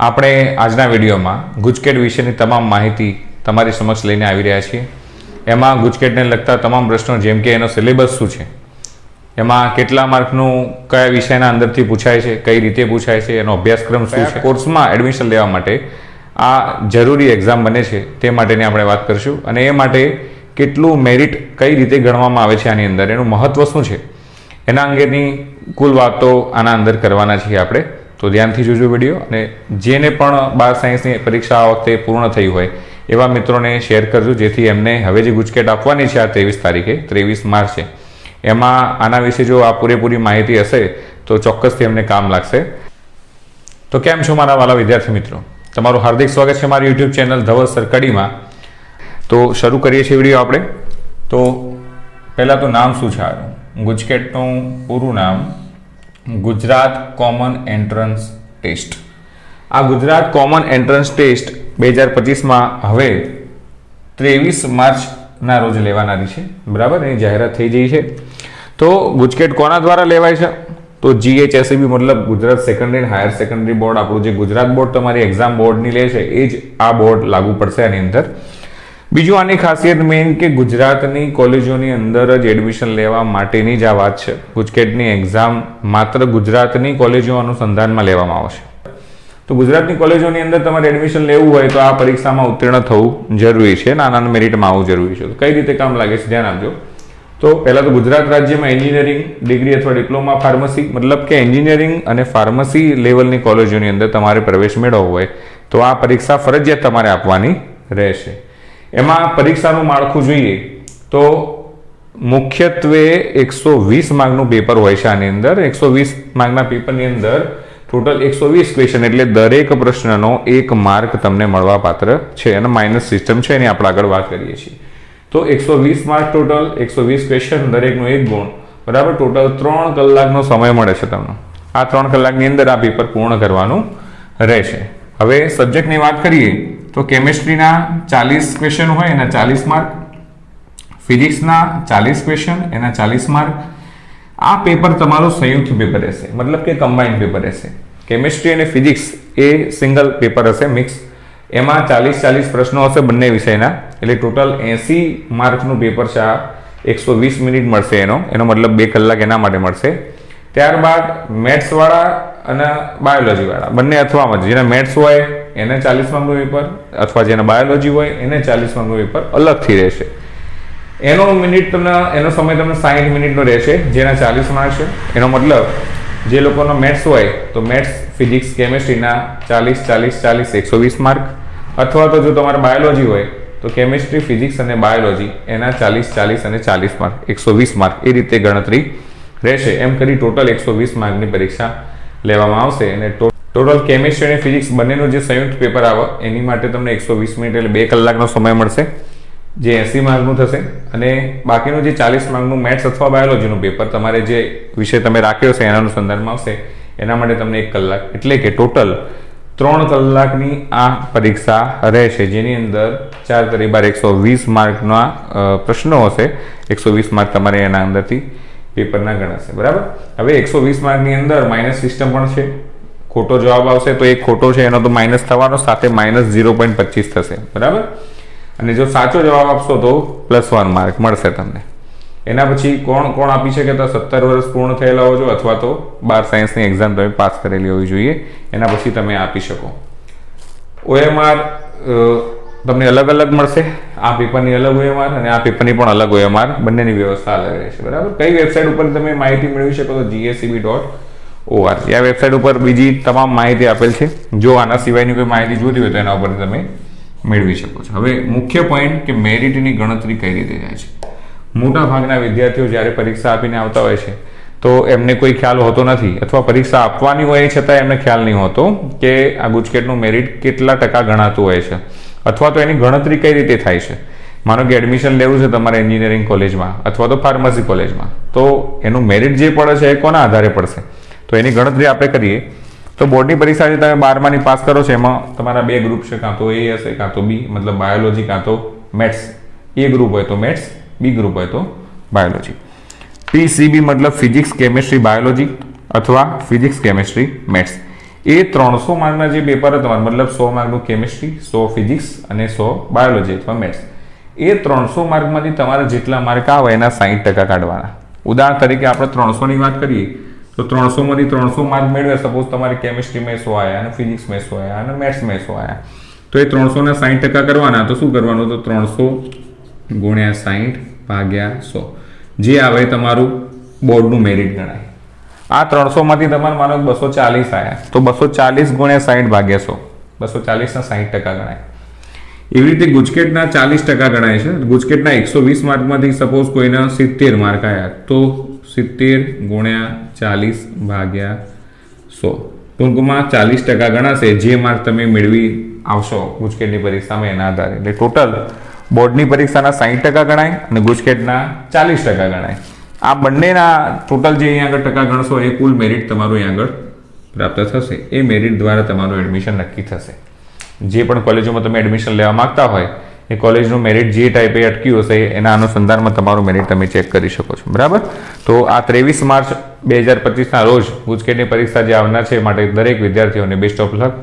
આપણે આજના વિડીયોમાં ગુજકેટ વિશેની તમામ માહિતી તમારી સમક્ષ લઈને આવી રહ્યા છીએ। એમાં ગુજકેટને લગતા તમામ પ્રશ્નો, જેમ કે એનો સિલેબસ શું છે, એમાં કેટલા માર્કનું કયા વિષયના અંદરથી પૂછાય છે, કઈ રીતે પૂછાય છે, એનો અભ્યાસક્રમ શું છે, કોર્સમાં એડમિશન લેવા માટે આ જરૂરી એક્ઝામ બને છે તે માટેની આપણે વાત કરીશું। અને એ માટે કેટલું મેરિટ કઈ રીતે ગણવામાં આવે છે, આની અંદર એનું મહત્વ શું છે, એના અંગેની કુલ વાતો આના અંદર કરવાના છીએ આપણે। તો ધ્યાનથી જોજો વિડીયો, અને જેને પણ 12 સાયન્સની પરીક્ષા આ વખતે પૂર્ણ થઈ હોય એવા મિત્રોને શેર કરજો, જેથી એમને હવે જે ગુજકેટ આપવાની છે આ 23 તારીખે 23 માર્ચે, એમાં આના વિશે જો આ પૂરેપૂરી માહિતી હશે તો ચોક્કસથી એમને કામ લાગશે। તો કેમ છો મારા વાલા વિદ્યાર્થી મિત્રો, તમારું હાર્દિક સ્વાગત છે મારી યુટ્યુબ ચેનલ ધવલ સરકડીમાં। તો શરૂ કરીએ છીએ વિડીયો આપણે। તો પહેલાં તો નામ શું છે આનું? ગુજકેટનું પૂરું નામ ગુજરાત કોમન એન્ટ્રન્સ ટેસ્ટ। આ ગુજરાત કોમન એન્ટ્રન્સ ટેસ્ટ 2025માં હવે 23 માર્ચના રોજ લેવાનારી છે, બરાબર? એની જાહેરાત થઈ ગઈ છે। તો ગુજકેટ કોના દ્વારા લેવાય છે? તો GHSEB મતલબ Gujarat secondary and higher secondary board, આપણું જે ગુજરાત બોર્ડ તમારી એક્ઝામ બોર્ડની લે છે એ જ આ બોર્ડ લાગુ પડશે આની અંદર। બીજું આની ખાસિયત મેઇન કે ગુજરાતની કોલેજોની અંદર જ એડમિશન લેવા માટેની જ આ વાત છે। ગુજકેટની એક્ઝામ માત્ર ગુજરાતની કોલેજો અનુસંધાનમાં લેવામાં આવશે। તો ગુજરાતની કોલેજોની અંદર તમારે એડમિશન લેવું હોય તો આ પરીક્ષામાં ઉત્તીર્ણ થવું જરૂરી છે, નાના મેરિટમાં આવવું જરૂરી છે। તો કઈ રીતે કામ લાગે છે ધ્યાન આપજો। તો પહેલાં તો ગુજરાત રાજ્યમાં એન્જિનિયરિંગ ડિગ્રી અથવા ડિપ્લોમા ફાર્મસી, મતલબ કે એન્જિનિયરિંગ અને ફાર્મસી લેવલની કોલેજોની અંદર તમારે પ્રવેશ મેળવવો હોય તો આ પરીક્ષા ફરજિયાત તમારે આપવાની રહેશે। એમાં પરીક્ષાનું માળખું જોઈએ તો મુખ્યત્વે 120 માર્કનું પેપર હોય છે આની અંદર। 120 માર્કના પેપરની અંદર ટોટલ 120 ક્વેશ્ચન, એટલે દરેક પ્રશ્નનો 1 માર્ક તમને મળવા પાત્ર છે, અને માઇનસ સિસ્ટમ છે એની આપણે આગળ વાત કરીએ છીએ। તો 120 માર્ક ટોટલ, 120 ક્વેશ્ચન, દરેકનો 1 ગુણ, બરાબર? ટોટલ 3 કલાકનો સમય મળે છે તમને। આ 3 કલાકની અંદર આ પેપર પૂર્ણ કરવાનું રહેશે। હવે સબ્જેક્ટની વાત કરીએ તો કેમિસ્ટ્રીના 40 ક્વેશ્ચન હોય એના 40 માર્ક, ફિઝિક્સના 40 ક્વેશ્ચન એના 40 માર્ક। આ પેપર તમારું સંયુક્ત પેપર રહેશે, મતલબ કે કમ્બાઇન્ડ પેપર રહેશે। કેમિસ્ટ્રી અને ફિઝિક્સ એ સિંગલ પેપર હશે, મિક્સ। એમાં 40 પ્રશ્નો હશે બંને વિષયના, એટલે ટોટલ 80 માર્કનું પેપર છે આ। 120 મિનિટ મળશે એનો મતલબ 2 કલાક એના માટે મળશે। ત્યારબાદ મેથ્સવાળા અને બાયોલોજીવાળા બંને, અથવા જેના મેથ્સ હોય એને 40 માર્કનું પેપર, અથવા જેના બાયોલોજી હોય એને 40 માર્કનું પેપર અલગથી રહેશે। એનો સમય તમને 60 મિનિટનો રહેશે, જેના 40 માર્ક છે। એનો મતલબ જે લોકોનો મેથ્સ હોય તો મેથ્સ, ફિઝિક્સ, કેમિસ્ટ્રીના 40 120 માર્ક, અથવા તો જો તમારે બાયોલોજી હોય તો કેમિસ્ટ્રી, ફિઝિક્સ અને બાયોલોજી એના 40 અને 40 માર્ક, 120 માર્ક, એ રીતે ગણતરી રહેશે। એમ કરી ટોટલ 120 માર્કની પરીક્ષા લેવામાં આવશે। અને ટોટલ કેમિસ્ટ્રી અને ફિઝિક્સ બંનેનું જે સંયુક્ત પેપર આવે એની માટે તમને 120 મિનિટ એટલે 2 કલાકનો સમય મળશે, જે 80 માર્કનું થશે। અને બાકીનું જે 40 માર્કનું મેથ્સ અથવા બાયોલોજીનું પેપર તમારે જે વિષય તમે રાખ્યો છે એના અનુસંધાનમાં આવશે, એના માટે તમને 1 કલાક, એટલે કે ટોટલ 3 કલાકની આ પરીક્ષા રહેશે, જેની અંદર 4 × 12 120 માર્કના પ્રશ્નો હશે। 120 માર્ક તમારે એના અંદરથી પેપરના ગણાશે, બરાબર? હવે 120 માર્કની અંદર માઇનસ સિસ્ટમ પણ છે। ખોટો જવાબ આવશે તો એક ખોટો છે એનો તો માઇનસ થવાનો, સાથે -0.25 થશે, બરાબર? અને જો સાચો જવાબ આપશો તો +1 માર્ક મળશે તમને। એના પછી કોણ આપી શકે? તો 17 વર્ષ પૂર્ણ થયેલા હોજો, અથવા તો 12 સાયન્સની એક્ઝામ તમે પાસ કરેલી હોવી જોઈએ, એના પછી તમે આપી શકો। OMR તમને અલગ અલગ મળશે, આ પેપરની અલગ OMR અને આ પેપરની પણ અલગ OMR, બંનેની વ્યવસ્થા અલગ રહેશે, બરાબર? કઈ વેબસાઇટ ઉપર તમે માહિતી મેળવી શકો? તો GSEB.org, આ વેબસાઇટ ઉપર બીજી તમામ માહિતી આપેલ છે। જો આના સિવાયની કોઈ માહિતી જોતી હોય તો એના ઉપર તમે મેળવી શકો છો। હવે મુખ્ય પોઈન્ટ કે મેરિટની ગણતરી કઈ રીતે થાય છે? મોટા ભાગના વિદ્યાર્થીઓ જ્યારે પરીક્ષા આપીને આવતા હોય છે તો એમને કોઈ ખ્યાલ હોતો નથી, અથવા પરીક્ષા આપવાની હોય છતાં એમને ખ્યાલ નહીં હોતો કે આ ગુજકેટનું મેરિટ કેટલા ટકા ગણાતું હોય છે, અથવા તો એની ગણતરી કઈ રીતે થાય છે। માનો કે એડમિશન લેવું છે તમારે એન્જિનિયરિંગ કોલેજમાં અથવા તો ફાર્મસી કોલેજમાં, તો એનું મેરિટ જે પડે છે એ કોના આધારે પડશે? તો એની ગણતરી આપણે કરીએ તો બોર્ડની પરીક્ષા જે તમે 12માની પાસ કરો છો એમાં તમારા 2 ગ્રુપ છે, કાં તો A હશે કાં તો B, મતલબ બાયોલોજી કાં તો મેથ્સ। A ગ્રુપ હોય તો મેથ્સ, B ગ્રુપ હોય તો બાયોલોજી। PCB મતલબ ફિઝિક્સ, કેમિસ્ટ્રી, બાયોલોજી, અથવા ફિઝિક્સ, કેમિસ્ટ્રી, મેથ્સ। એ 300 માર્કના જે પેપર તમારે મતલબ 100 માર્કનું કેમિસ્ટ્રી, 100 ફિઝિક્સ અને 100 બાયોલોજી અથવા મેથ્સ, એ 300 માર્કમાંથી તમારે જેટલા માર્ક આવે એના 60% કાઢવાના. ઉદાહરણ તરીકે આપણે 300ની વાત કરીએ તો 300માંથી 300 માર્ક મેળવે, સપોઝ તમારે કેમિસ્ટ્રીમાં 100 આવ્યા અને ફિઝિક્સમાં 100 આવ્યા અને મેથ્સમાં 100 આવ્યા, તો એ 300ના 60% કરવાના. તો શું કરવાનું? તો 300 ગુણ્યા 60 ભાગ્યા 100, જે આવે તમારું બોર્ડનું મેરિટ ગણાય. આ 300માંથી તમારે માનો 240 આવ્યા, તો 240 ગુણ્યા 60 ભાગ્યા 100, 240ના 60% ગણાય. એવી રીતે ગુજકેટના 40% ગણાય છે. ગુજકેટના 120 માર્કમાંથી સપોઝ કોઈના 70 માર્ક આવ્યા, તો 70 ગુણ્યા 40 ભાગ્યા 100, ટૂંકમાં 40% ગણાશે જે માર્ક તમે મેળવી આવશો ગુજકેટની પરીક્ષામાં એના આધારે. એટલે ટોટલ બોર્ડની પરીક્ષાના 60% ગણાય અને ગુજકેટના 40% ગણાય. આ બંનેના ટોટલ જે અહીંયા આગળ ટકા ગણશો એ કુલ મેરિટ તમારું અહીંયા આગળ પ્રાપ્ત થશે. એ મેરિટ દ્વારા તમારું એડમિશન નક્કી થશે. જે પણ કોલેજોમાં તમે એડમિશન લેવા માંગતા હોય એ કોલેજનું મેરિટ જે ટાઈપે અટક્યું હશે એના અનુસંધાનમાં તમારું મેરિટ તમે ચેક કરી શકો છો. બરાબર. તો આ 23 માર્ચ 2025ના રોજ ગુજકેટની પરીક્ષા જે આવનાર છે, માટે દરેક વિદ્યાર્થીઓને બેસ્ટ ઓફ લક.